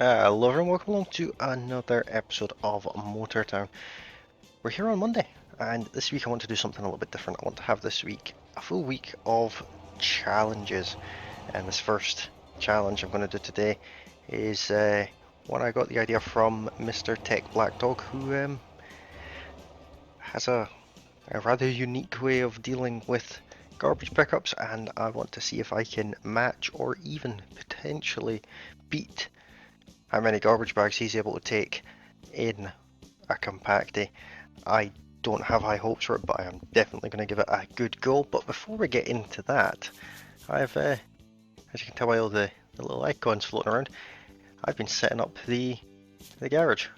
Hello everyone, welcome along to another episode of Motor Town. We're here on Monday, and this week I want to do something a little bit different. I want to have this week a full week of challenges, and this first challenge I'm going to do today is one I got the idea from Mr. Tech Black Dog, who has a rather unique way of dealing with garbage pickups, and I want to see if I can match or even potentially beat how many garbage bags he's able to take in a Compacty. I don't have high hopes for it, but I am definitely going to give it a good go. But before we get into that, I've, as you can tell by all the little icons floating around, I've been setting up the garage.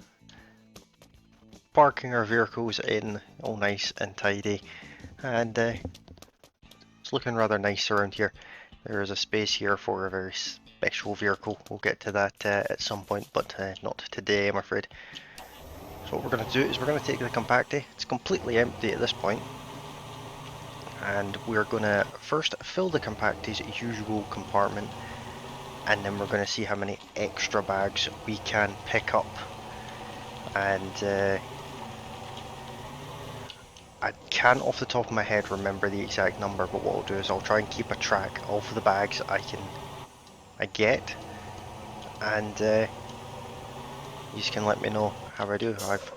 Parking our vehicles in all nice and tidy, and it's looking rather nice around here. There is a space here for a very special vehicle. We'll get to that at some point, but not today, I'm afraid. So what we're going to do is we're going to take the Compacty. It's completely empty at this point, and we're going to first fill the Compacty's usual compartment, and then we're going to see how many extra bags we can pick up. And I can't off the top of my head remember the exact number, but what I'll do is I'll try and keep a track of the bags I get, and you can let me know how I do. I've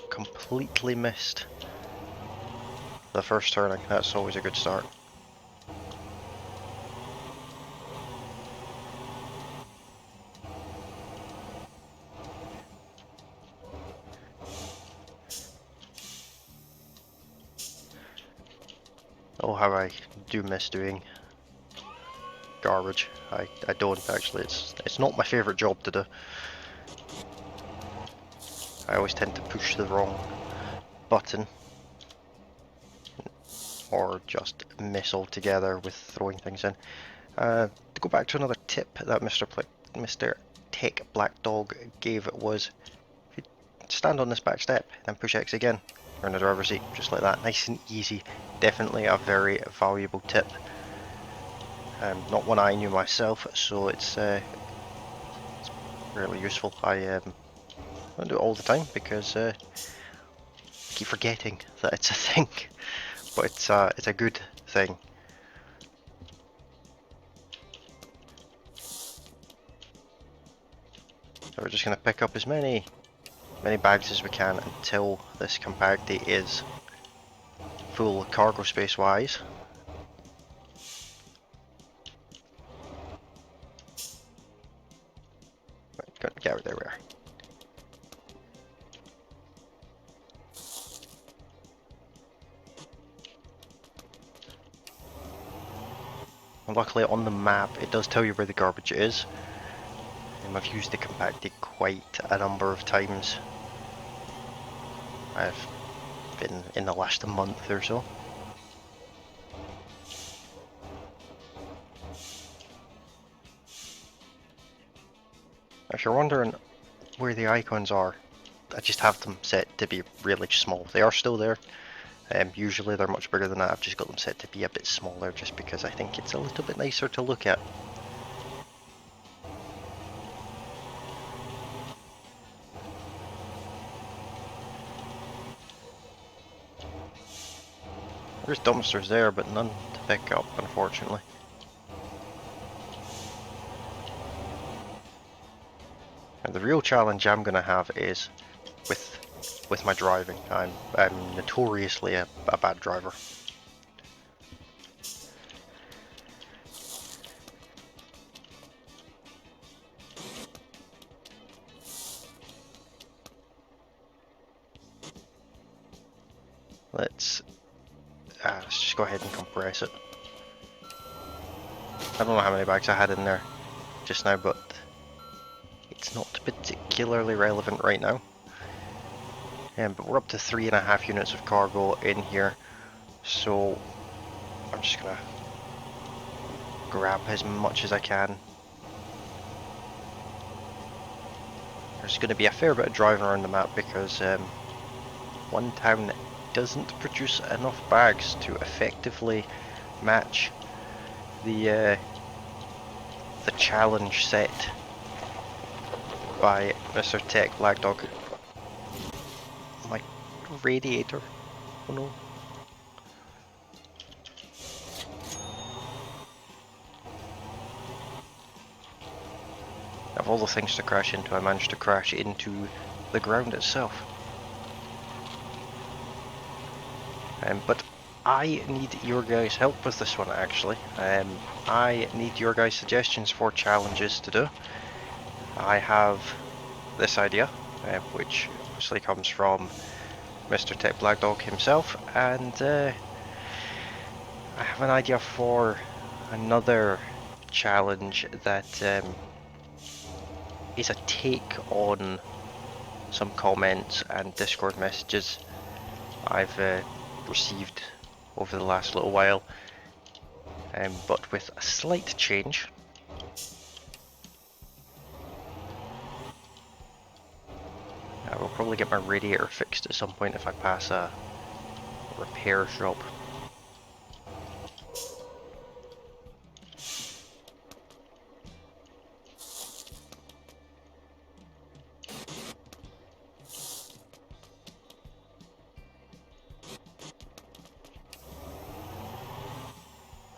completely missed the first turning. That's always a good start. Oh, how I do miss doing garbage. I don't actually. It's not my favourite job to do. I always tend to push the wrong button, or just miss altogether with throwing things in. To go back to another tip that Mr. Tech Black Dog gave was, if you stand on this back step, then push X again, you're in the driver's seat, just like that, nice and easy. Definitely a very valuable tip. Not one I knew myself, so it's really useful. I don't do it all the time because I keep forgetting that it's a thing, but it's a good thing. So we're just going to pick up as many bags as we can until this Compacty is full cargo space wise. Yeah, there we are. And luckily on the map it does tell you where the garbage is. I've used the Compacty quite a number of times. I've been in the last month or so. If you're wondering where the icons are, I just have them set to be really small. They are still there. Usually they're much bigger than that. I've just got them set to be a bit smaller just because I think it's a little bit nicer to look at. There's dumpsters there, but none to pick up, unfortunately. And the real challenge I'm going to have is with my driving. I'm notoriously a bad driver. Let's just go ahead and compress it. I don't know how many bags I had in there just now, but it's not particularly relevant right now. But we're up to 3.5 units of cargo in here, so I'm just gonna grab as much as I can. There's going to be a fair bit of driving around the map because one town doesn't produce enough bags to effectively match the challenge set. by Mr. Tech Black Dog. My radiator. Oh no. Of all the things to crash into, I managed to crash into the ground itself. But I need your guys' help with this one actually. I need your guys' suggestions for challenges to do. I have this idea, which obviously comes from Mr. Tech Black Dog himself, and I have an idea for another challenge that is a take on some comments and Discord messages I've received over the last little while, but with a slight change. I will probably get my radiator fixed at some point if I pass a repair shop.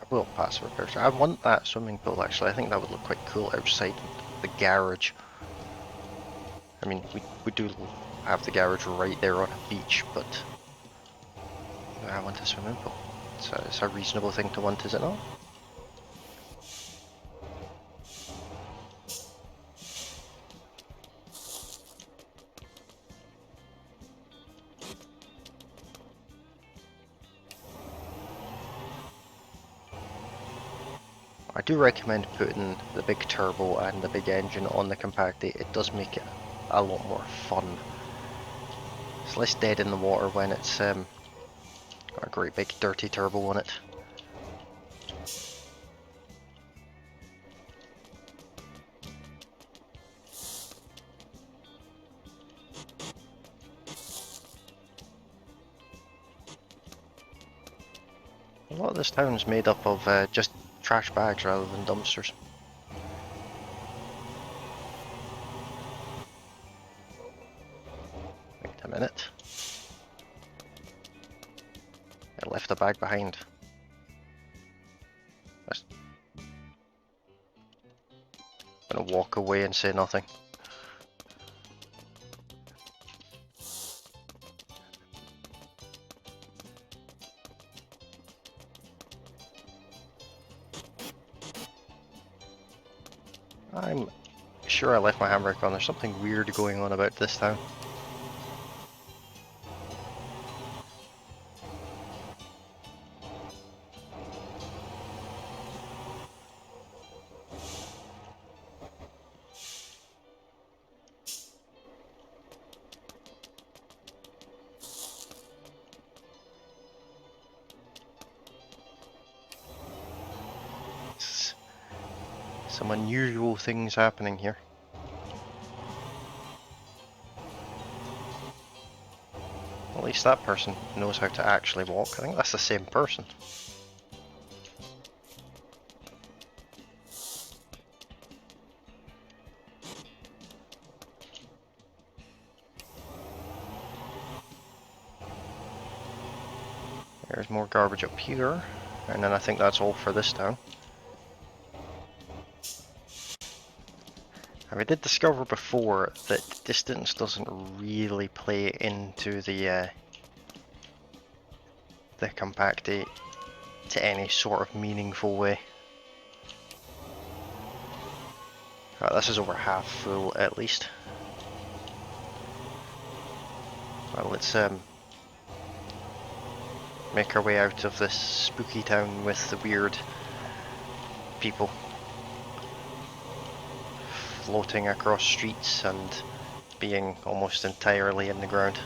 I will pass a repair shop. I want that swimming pool actually. I think that would look quite cool outside the garage. I mean, we do have the garage right there on a beach, but I want a swimming pool. It's a reasonable thing to want, is it not? I do recommend putting the big turbo and the big engine on the Compacty. It does make it a lot more fun. It's less dead in the water when it's got a great big dirty turbo on it. A lot of this town's made up of just trash bags rather than dumpsters. Wait a minute. I left a bag behind. I'm gonna walk away and say nothing. I'm sure I left my handbrake on. There's something weird going on about this town. Some unusual things happening here. At least that person knows how to actually walk. I think that's the same person. There's more garbage up here, and then I think that's all for this town. And we did discover before that distance doesn't really play into the Compacty to any sort of meaningful way. This is over half full at least. Well, let's make our way out of this spooky town with the weird people floating across streets and being almost entirely in the ground.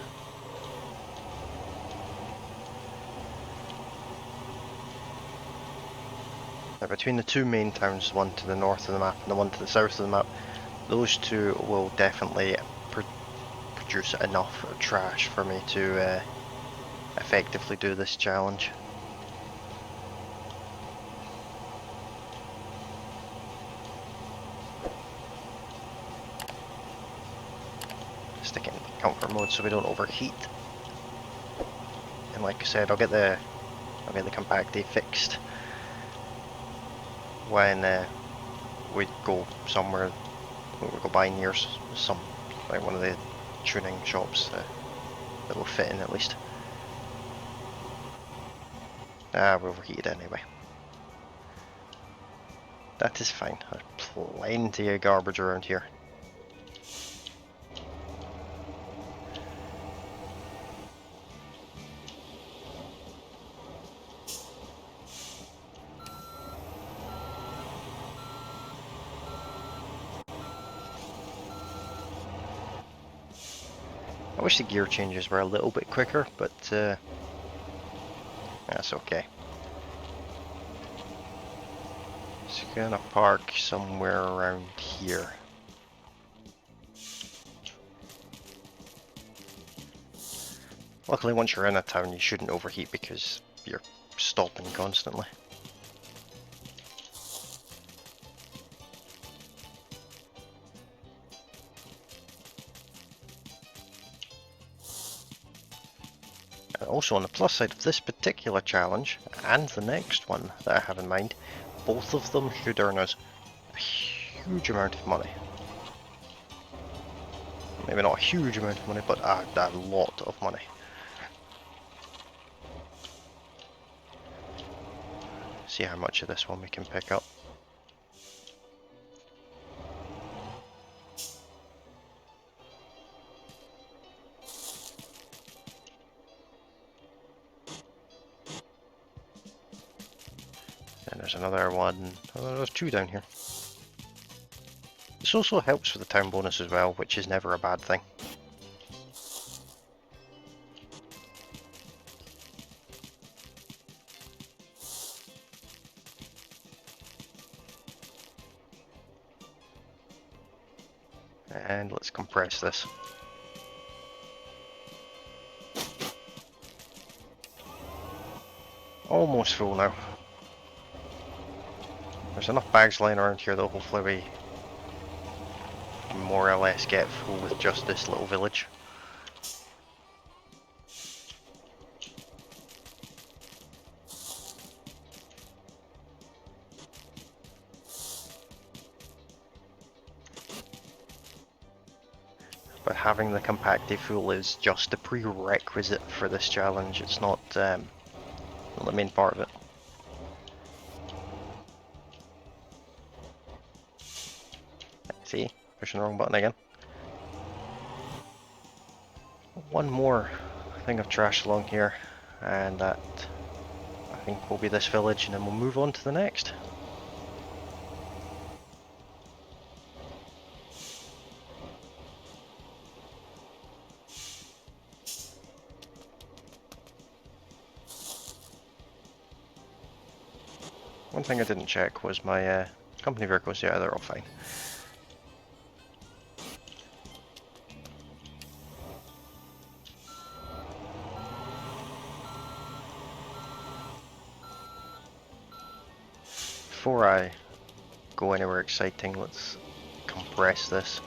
Now, between the two main towns, one to the north of the map and the one to the south of the map, those two will definitely produce enough trash for me to effectively do this challenge. stick it in comfort mode so we don't overheat. And like I said, I'll get the Compacty fixed when we go somewhere, when we go by near some, like one of the tuning shops that will fit in at least. We overheated anyway. That is fine. There's plenty of garbage around here. I wish the gear changes were a little bit quicker, but that's okay. Just gonna park somewhere around here. Luckily, once you're in a town, you shouldn't overheat because you're stopping constantly. Also, on the plus side of this particular challenge, and the next one that I have in mind, both of them should earn us a huge amount of money. Maybe not a huge amount of money, but a lot of money. See how much of this one we can pick up. And there's another one. Oh, there's two down here. This also helps with the town bonus as well, which is never a bad thing. And let's compress this. Almost full now. There's enough bags lying around here that hopefully we more or less get full with just this little village. But having the Compacty full is just a prerequisite for this challenge. It's not the main part of it. See, pushing the wrong button again. One more thing of trash along here, and that I think will be this village, and then we'll move on to the next. One thing I didn't check was my company vehicles. Yeah, they're all fine. Before I go anywhere exciting, let's compress this,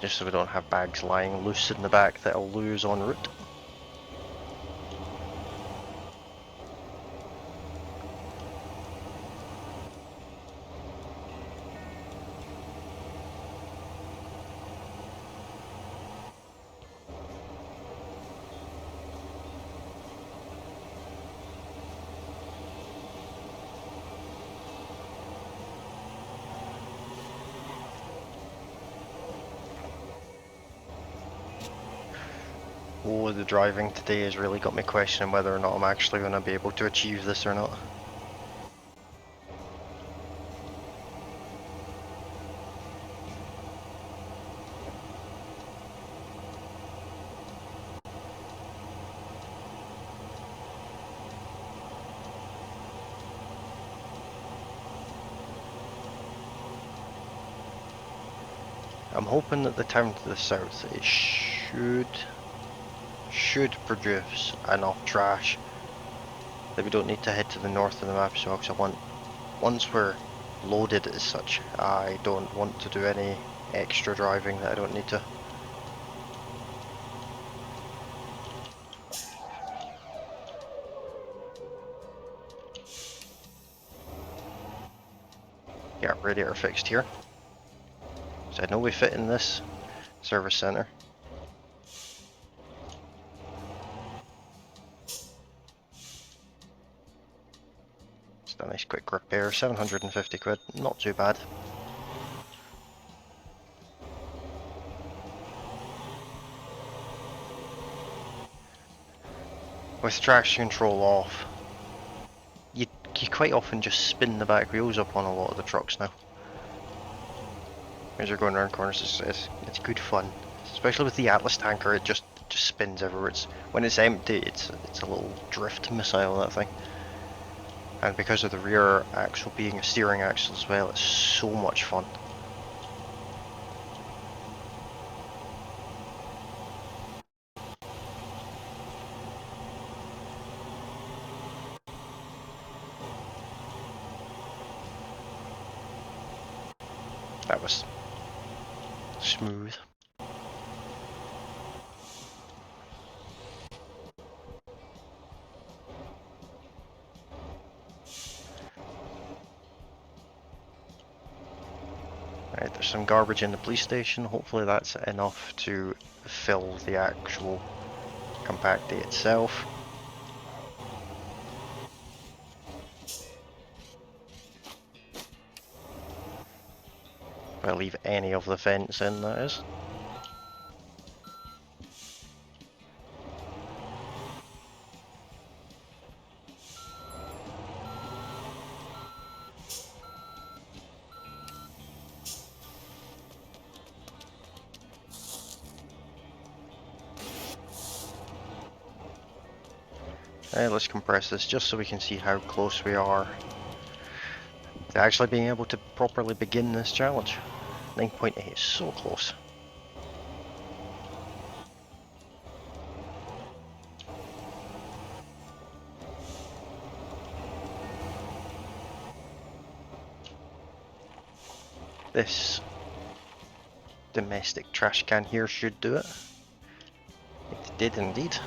just so we don't have bags lying loose in the back that I'll lose en route. Oh, the driving today has really got me questioning whether or not I'm actually going to be able to achieve this or not. I'm hoping that the town to the south should produce enough trash that we don't need to head to the north of the map. So I want, once we're loaded as such, I don't want to do any extra driving that I don't need to. radiator fixed here. So I know we fit in this service centre. Just a nice quick repair, 750 quid, not too bad. With traction control off, you quite often just spin the back wheels up on a lot of the trucks now. As you're going around corners, it's good fun. Especially with the Atlas tanker, it just spins everywhere. When it's empty, it's a little drift missile, that thing. And because of the rear axle being a steering axle as well, it's so much fun. That was smooth. Right, there's some garbage in the police station. Hopefully that's enough to fill the actual Compacty itself. If I leave any of the vents in, that is. Let's compress this just so we can see how close we are to actually being able to properly begin this challenge. 9.8 is so close. This domestic trash can here should do it. It did indeed.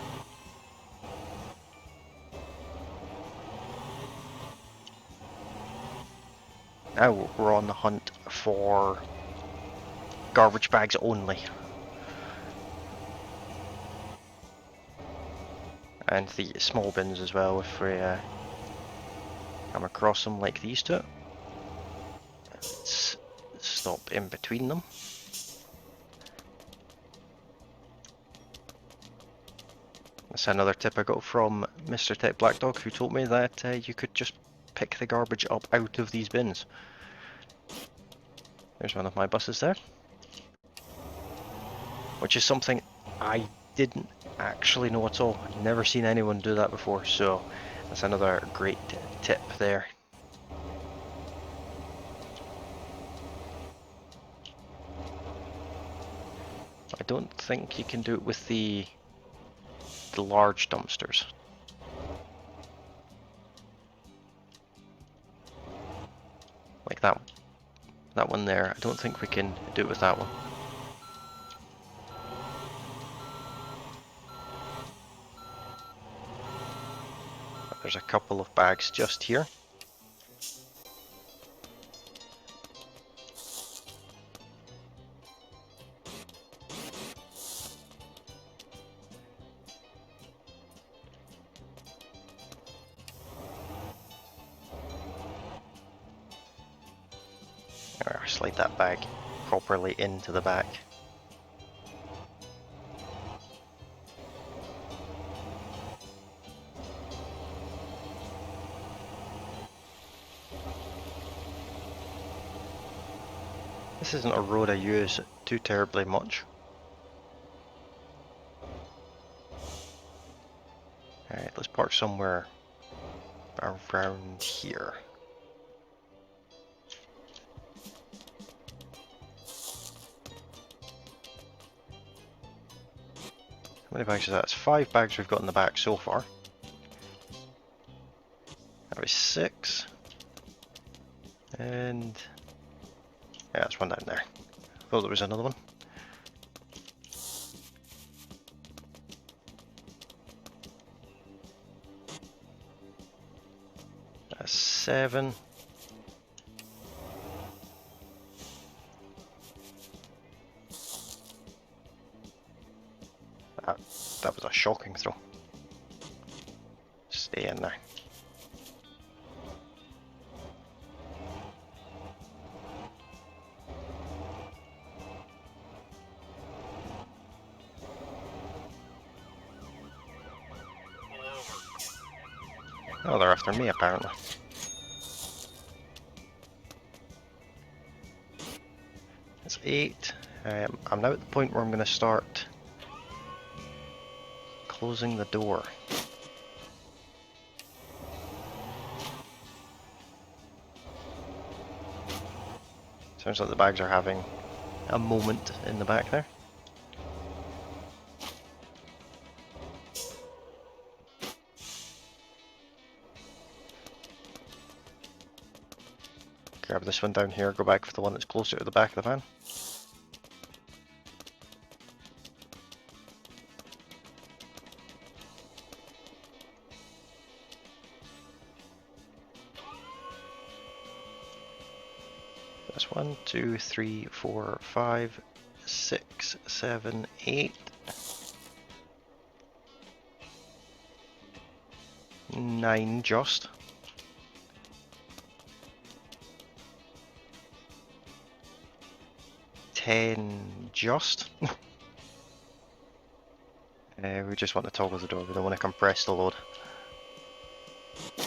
Now we're on the hunt for garbage bags only. And the small bins as well if we come across them like these two. Let's stop in between them. That's another tip I got from Mr. Tech Black Dog, who told me that you could just pick the garbage up out of these bins. There's one of my buses there. Which is something I didn't actually know at all. I've never seen anyone do that before, so that's another great tip there. I don't think you can do it with the large dumpsters. Like that one there. I don't think we can do it with that one. There's a couple of bags just here. Slide that bag properly into the back. This isn't a road I use too terribly much. Alright, let's park somewhere around here. How many bags is that? It's 5 bags we've got in the back so far. That was 6. And yeah, there's one down there. Thought there was another one. That's 7. That was a shocking throw. Stay in there. Oh, they're after me apparently. It's 8. I'm now at the point where I'm going to start closing the door. Sounds like the bags are having a moment in the back there. Grab this one down here, go back for the one that's closer to the back of the van. That's 1, 2, 3, 4, 5, 6, 7, 8. 9 just. 10 just. We just want to toggle the door, we don't want to compress the load. So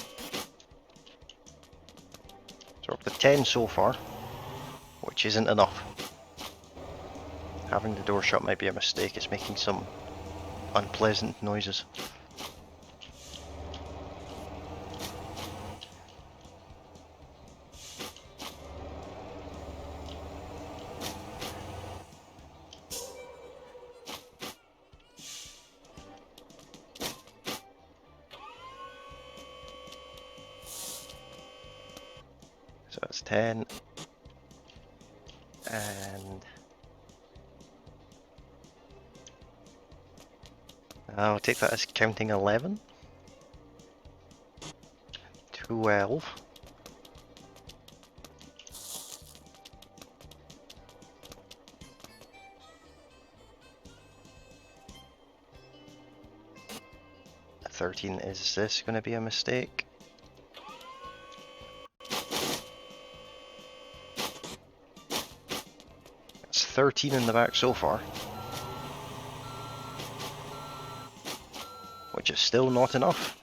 we're up to 10 so far, which isn't enough. Having the door shut might be a mistake, it's making some unpleasant noises. So that's 10, and I'll take that as counting 11, 12, 13. Is this going to be a mistake? It's 13 in the back so far, which is still not enough.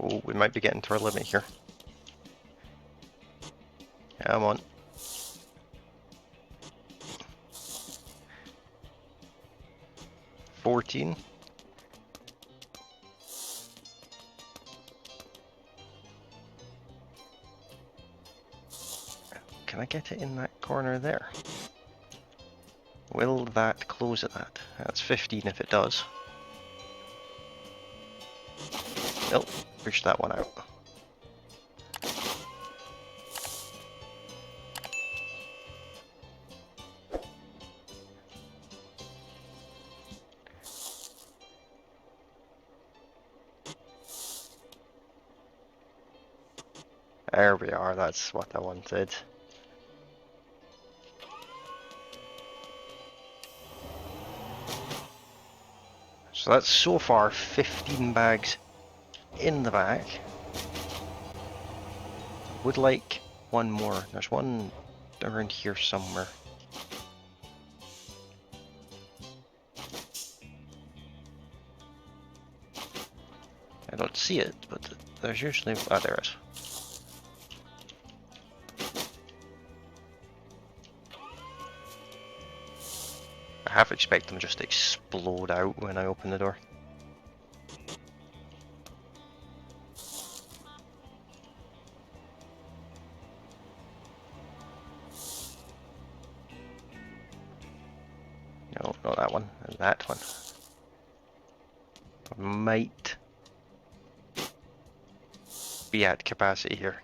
Oh, we might be getting to our limit here. Come on. $14. Can I get it in that corner there? Will that close at that? That's 15 if it does. Nope, push that one out. There we are, that's what I wanted. So that's so far 15 bags in the back. Would like one more. There's one around here somewhere. I don't see it, but there's usually... ah, there it is. I half expect them just to explode out when I open the door. No, not that one, that one. I might be at capacity here.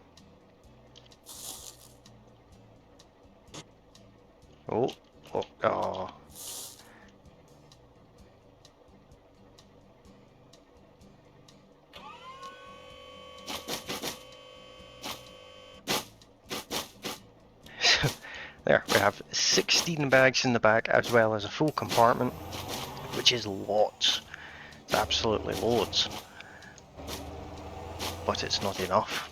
Oh, oh, oh. There, we have 16 bags in the back as well as a full compartment, which is lots. It's absolutely loads. But it's not enough.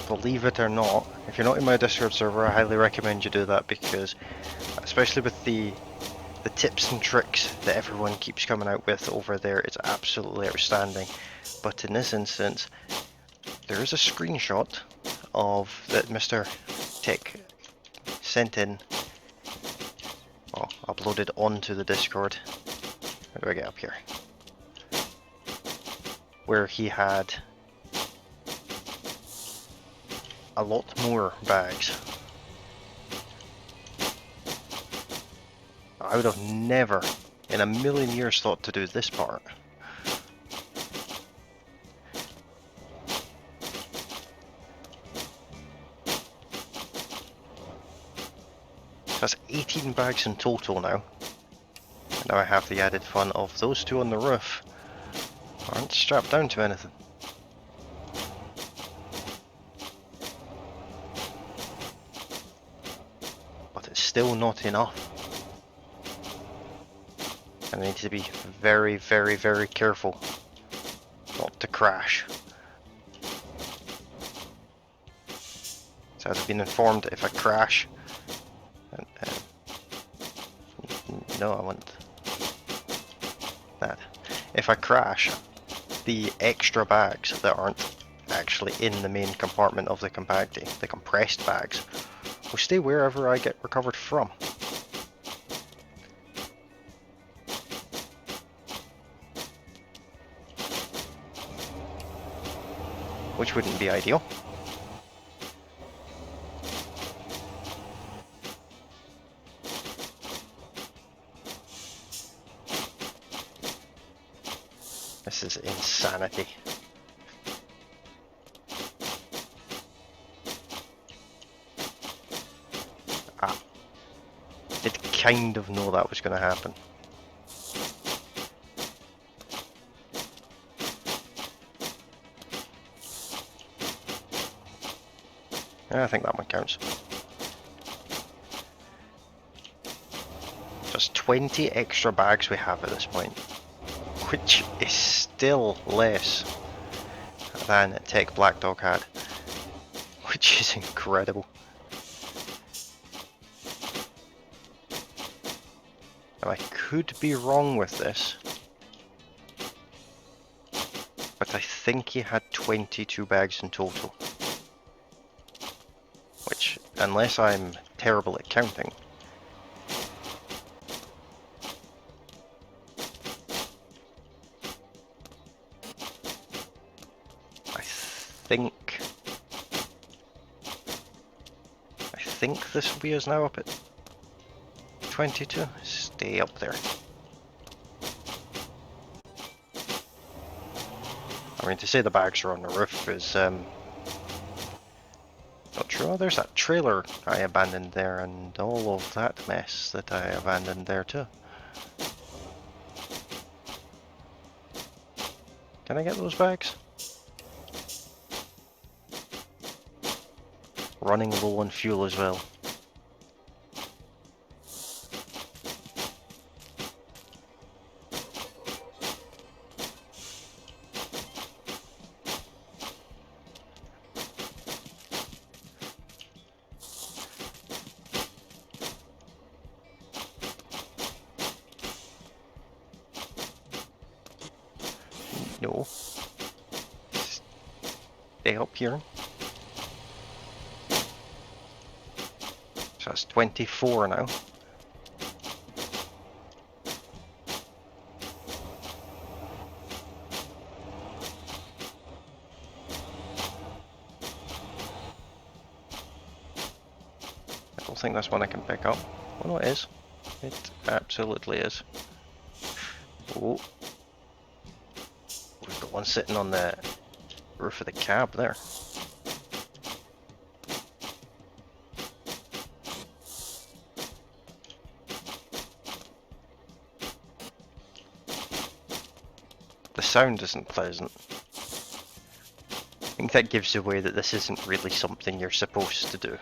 Believe it or not, if you're not in my Discord server, I highly recommend you do that, because especially with the tips and tricks that everyone keeps coming out with over there, it's absolutely outstanding. But in this instance, there is a screenshot of that Mr. Tech sent in, well, uploaded onto the Discord. How do I get up here? Where he had a lot more bags. I would have never in a million years thought to do this part. That's 18 bags in total now. And now I have the added fun of those two on the roof aren't strapped down to anything. But it's still not enough. And I need to be very, very, very careful not to crash. So as I've been informed, if I crash, no, I want that. If I crash, the extra bags that aren't actually in the main compartment of the Compacty, the compressed bags, will stay wherever I get recovered from. Which wouldn't be ideal. This is insanity. Ah, did kind of know that was going to happen. I think that one counts. Just 20 extra bags we have at this point, which is still less than Tech Black Dog had, which is incredible. Now I could be wrong with this, but I think he had 22 bags in total. Which, unless I'm terrible at counting, I think this wheel is now up at 22. Stay up there. I mean, to say the bags are on the roof is not true. Oh, there's that trailer I abandoned there, and all of that mess that I abandoned there too. Can I get those bags? Running low on fuel as well. No. Stay up here. So that's 24 now. I don't think that's one I can pick up. Oh no, it is. It absolutely is. Oh. one sitting on the roof of the cab there. The sound isn't pleasant. I think that gives away that this isn't really something you're supposed to do.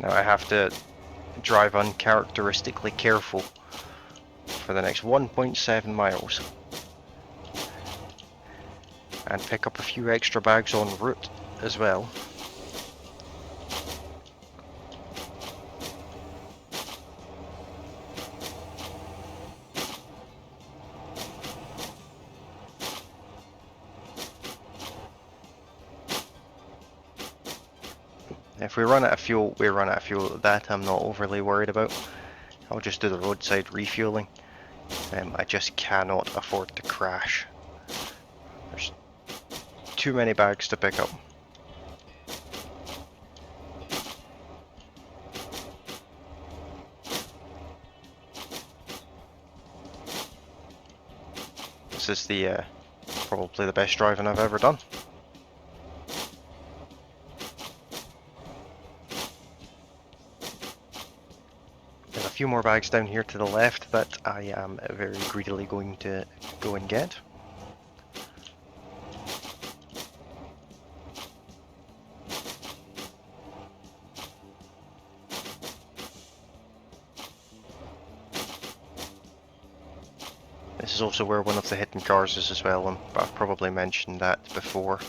Now I have to drive uncharacteristically careful for the next 1.7 miles and pick up a few extra bags en route as well. If we run out of fuel, we run out of fuel. That I'm not overly worried about. I'll just do the roadside refueling. I just cannot afford to crash. There's too many bags to pick up. This is the probably the best driving I've ever done. There's a few more bags down here to the left that I am very greedily going to go and get. This is also where one of the hidden cars is as well, and I've probably mentioned that before.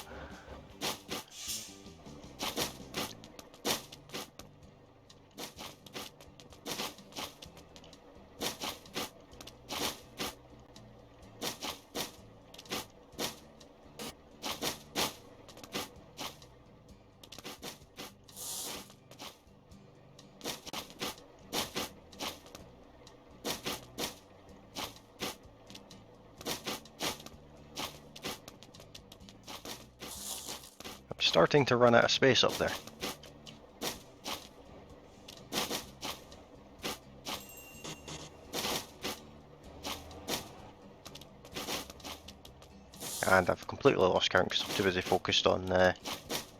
Starting to run out of space up there. And I've completely lost count because I'm too busy focused on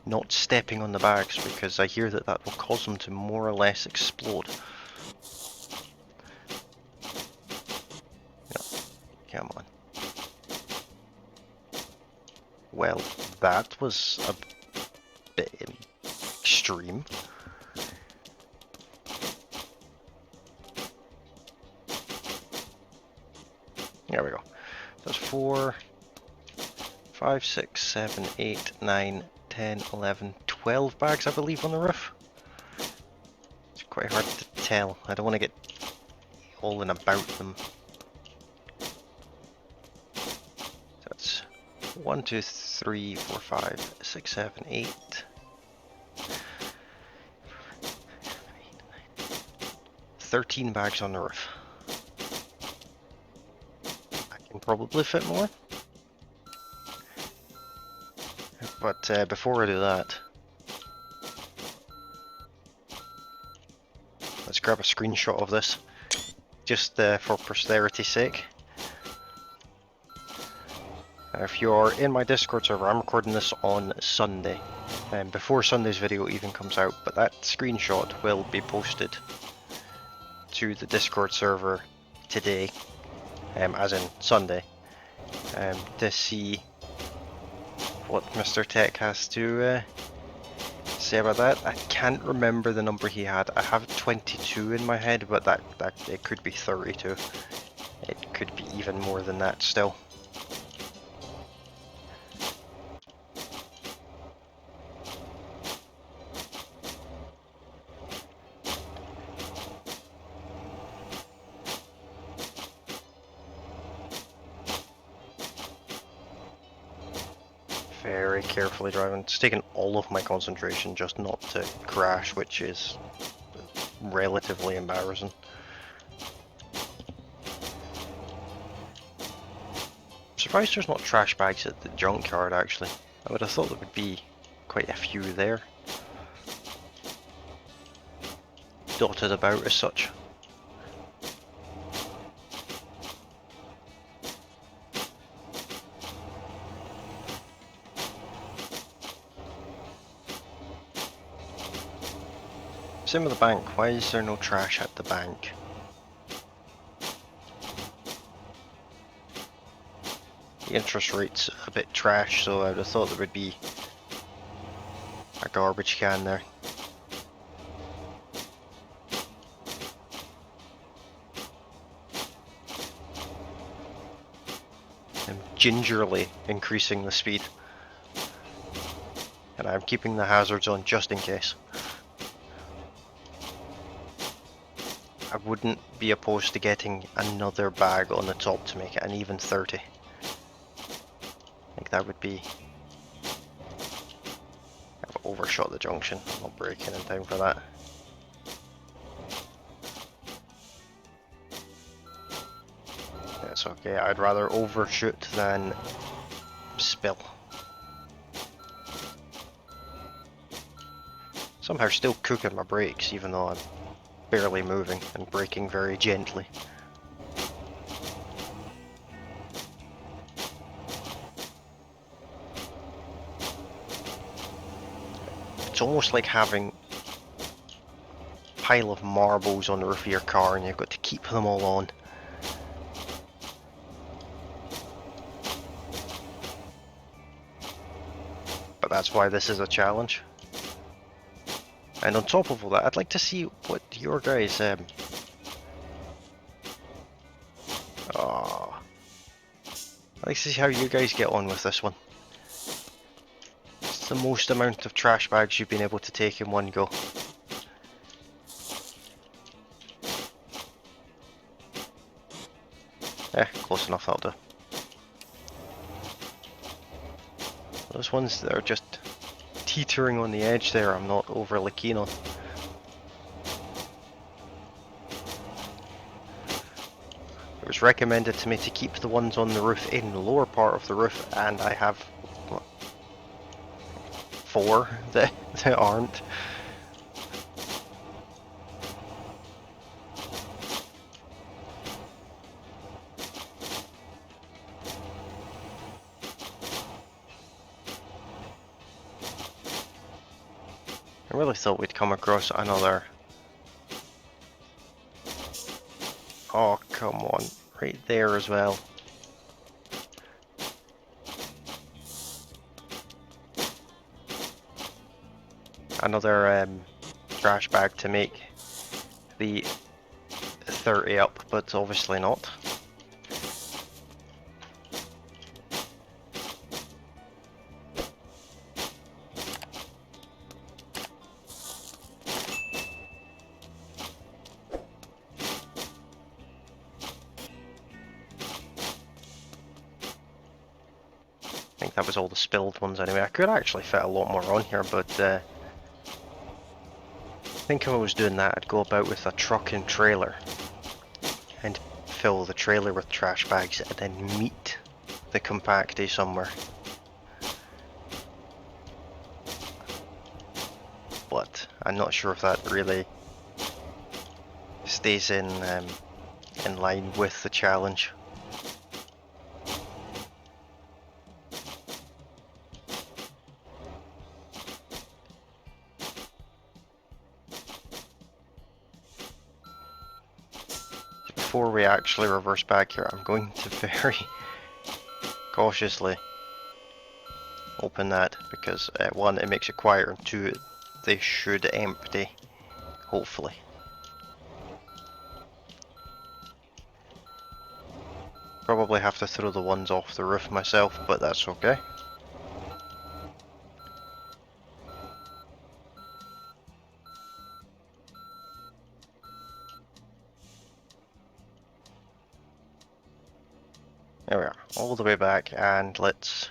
not stepping on the bags, because I hear that will cause them to more or less explode. Yeah. Come on. Well, that was a bit extreme. There we go. That's 4, 5, 6, 7, 8, 9, 10, 11, 12 bags, I believe, on the roof. It's quite hard to tell. I don't want to get all in about them. So that's 1, 2, 3, 4, 5, 6, 7, 8. 13 bags on the roof. I can probably fit more. But before I do that, let's grab a screenshot of this, just for posterity's sake. If you are in my Discord server, I'm recording this on Sunday, before Sunday's video even comes out, but that screenshot will be posted to the Discord server today, as in Sunday, to see what Mr. Tech has to say about that. I can't remember the number he had. I have 22 in my head, but that it could be 32. It could be even more than that still. Very carefully driving. It's taken all of my concentration just not to crash, which is relatively embarrassing. surprised there's not trash bags at the junkyard actually. I would have thought there would be quite a few there. Dotted about as such. Same with the bank, why is there no trash at the bank? The interest rate's a bit trash, so I would have thought there would be a garbage can there. I'm gingerly increasing the speed. And I'm keeping the hazards on just in case. I wouldn't be opposed to getting another bag on the top to make it an even 30. I think that would be... I've overshot the junction, I'm not braking in time for that. It's okay, I'd rather overshoot than spill. Somehow still cooking my brakes even though I'm barely moving and braking very gently. It's almost like having a pile of marbles on the roof of your car and you've got to keep them all on. But that's why this is a challenge. And on top of all that, I'd like to see what your guys I'd like to see how you guys get on with this one. It's the most amount of trash bags you've been able to take in one go. Close enough, that'll do. Those ones that are just teetering on the edge there, I'm not overly keen on. It was recommended to me to keep the ones on the roof in the lower part of the roof, and I have what, 4 that aren't. I really thought we'd come across another... Oh, come on. Right there as well. Another trash bag to make the 30 up, but obviously not. I think that was all the spilled ones anyway. I could actually fit a lot more on here, but I think if I was doing that, I'd go about with a truck and trailer and fill the trailer with trash bags and then meet the Compacty somewhere. But I'm not sure if that really stays in line with the challenge. Before we actually reverse back here, I'm going to very cautiously open that because 1, it makes it quieter, and 2, they should empty, hopefully. Probably have to throw the ones off the roof myself, but that's okay. There we are, all the way back, and let's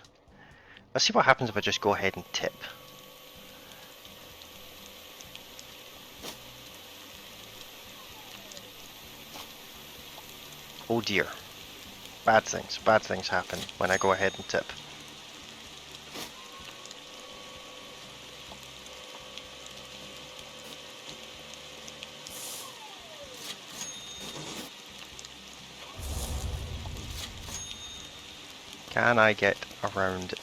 see what happens if I just go ahead and tip. Oh dear. Bad things happen when I go ahead and tip. Can I get around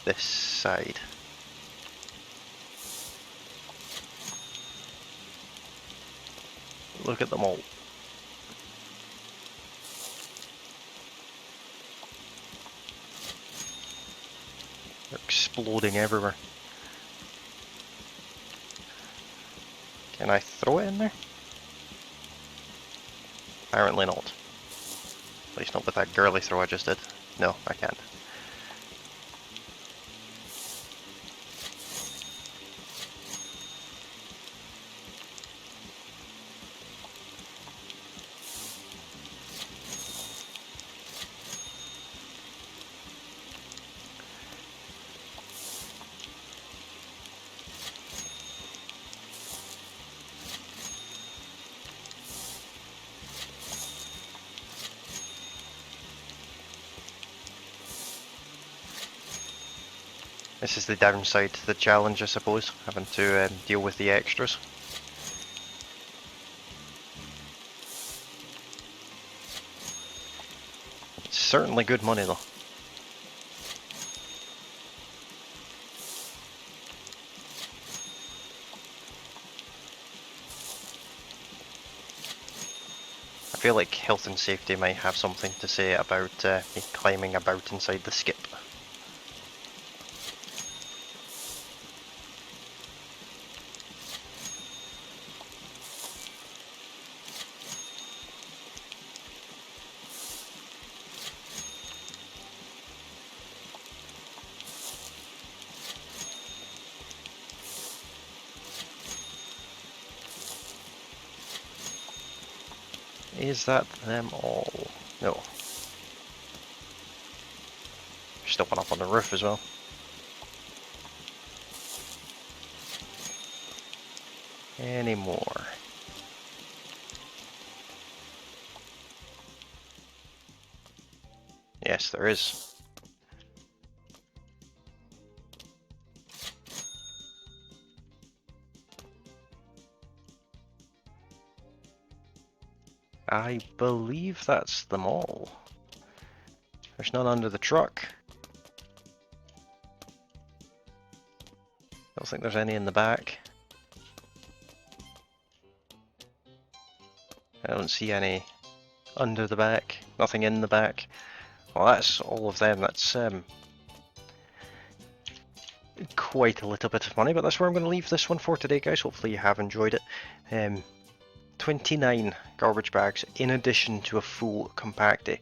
this side? Look at them all. They're exploding everywhere. Can I throw it in there? Apparently not. At least not with that girly throw I just did. No, I can't. This is the downside to the challenge, I suppose, having to deal with the extras. It's certainly good money though. I feel like health and safety might have something to say about me climbing about inside the skip. Is that them all? No. There's still one up on the roof as well. Any more? Yes, there is. I believe that's them all. There's none under the truck. Don't think there's any in the back. I don't see any under the back. Nothing in the back. Well, that's all of them. That's quite a little bit of money, but that's where I'm going to leave this one for today, guys. Hopefully you have enjoyed it. 29 garbage bags in addition to a full Compacty.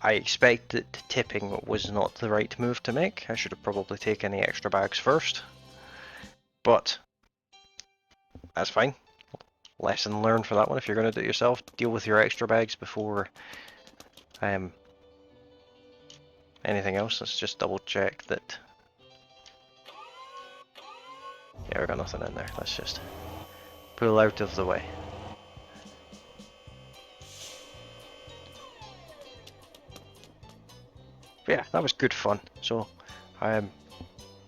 I expect that tipping was not the right move to make. I should have probably taken the extra bags first. But that's fine. Lesson learned for that one. If you're going to do it yourself, deal with your extra bags before anything else. Let's just double check that. Yeah, we got nothing in there. Let's just pull out of the way. But yeah, that was good fun. So,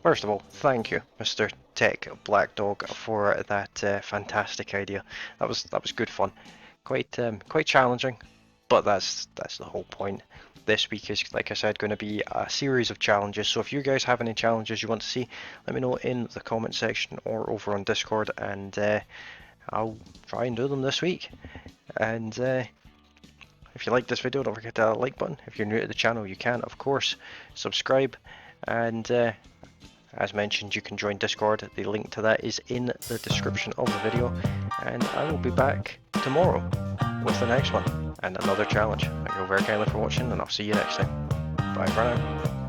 first of all, thank you, Mr. Tech Black Dog, for that fantastic idea. That was good fun. Quite challenging, but that's the whole point. This week is, like I said, going to be a series of challenges. So if you guys have any challenges you want to see, let me know in the comment section or over on Discord, and I'll try and do them this week. And if you like this video, don't forget that like button. If you're new to the channel, you can, of course, subscribe. And as mentioned, you can join Discord. The link to that is in the description of the video. And I will be back tomorrow with the next one and another challenge. Thank you very kindly for watching, and I'll see you next time. Bye for now.